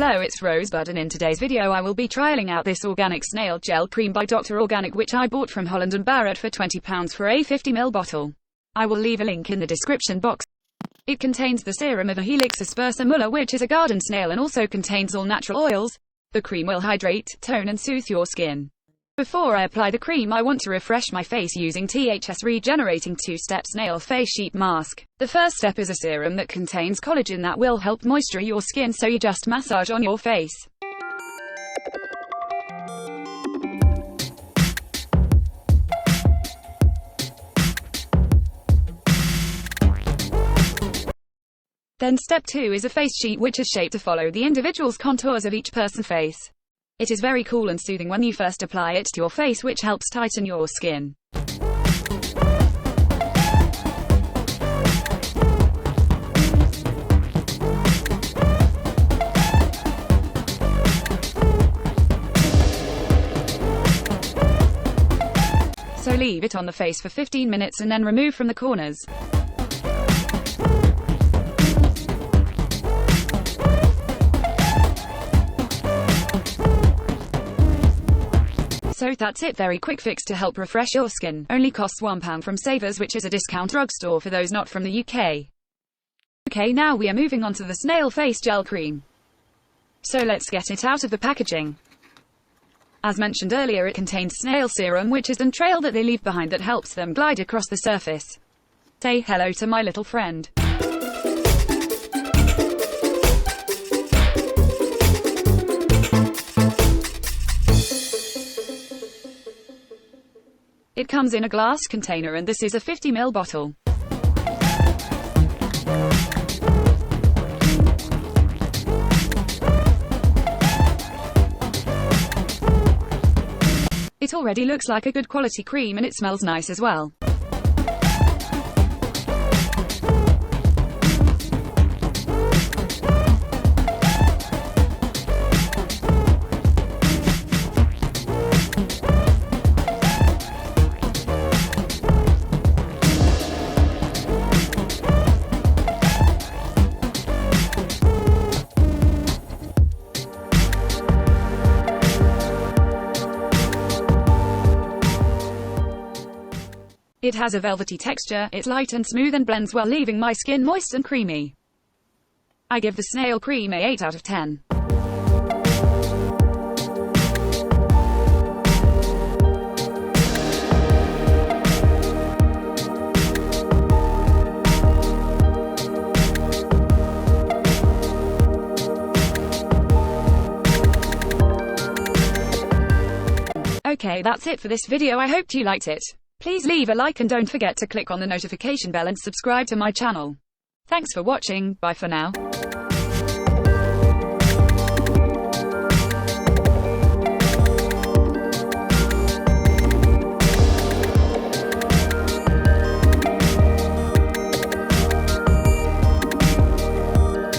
Hello, it's Rosebud, and in today's video I will be trialing out this organic snail gel cream by Dr. Organic, which I bought from Holland & Barrett for £20 for a 50ml bottle. I will leave a link in the description box. It contains the serum of a Helix aspersa mulla, which is a garden snail, and also contains all natural oils. The cream will hydrate, tone and soothe your skin. Before I apply the cream, I want to refresh my face using THS Regenerating 2-Step Snail Face Sheet Mask. The first step is a serum that contains collagen that will help moisture your skin, so you just massage on your face. Then step 2 is a face sheet, which is shaped to follow the individual's contours of each person's face. It is very cool and soothing when you first apply it to your face, which helps tighten your skin. So leave it on the face for 15 minutes and then remove from the corners. So that's it, very quick fix to help refresh your skin. Only costs £1 from Savers, which is a discount drugstore for those not from the UK. Okay, now we are moving on to the snail face gel cream. So let's get it out of the packaging. As mentioned earlier, it contains snail serum, which is a trail that they leave behind that helps them glide across the surface. Say hello to my little friend. It comes in a glass container, and this is a 50ml bottle. It already looks like a good quality cream, and it smells nice as well. It has a velvety texture, it's light and smooth and blends well, leaving my skin moist and creamy. I give the snail cream a 8 out of 10. Okay, that's it for this video. I hope you liked it. Please leave a like and don't forget to click on the notification bell and subscribe to my channel. Thanks for watching, bye for now.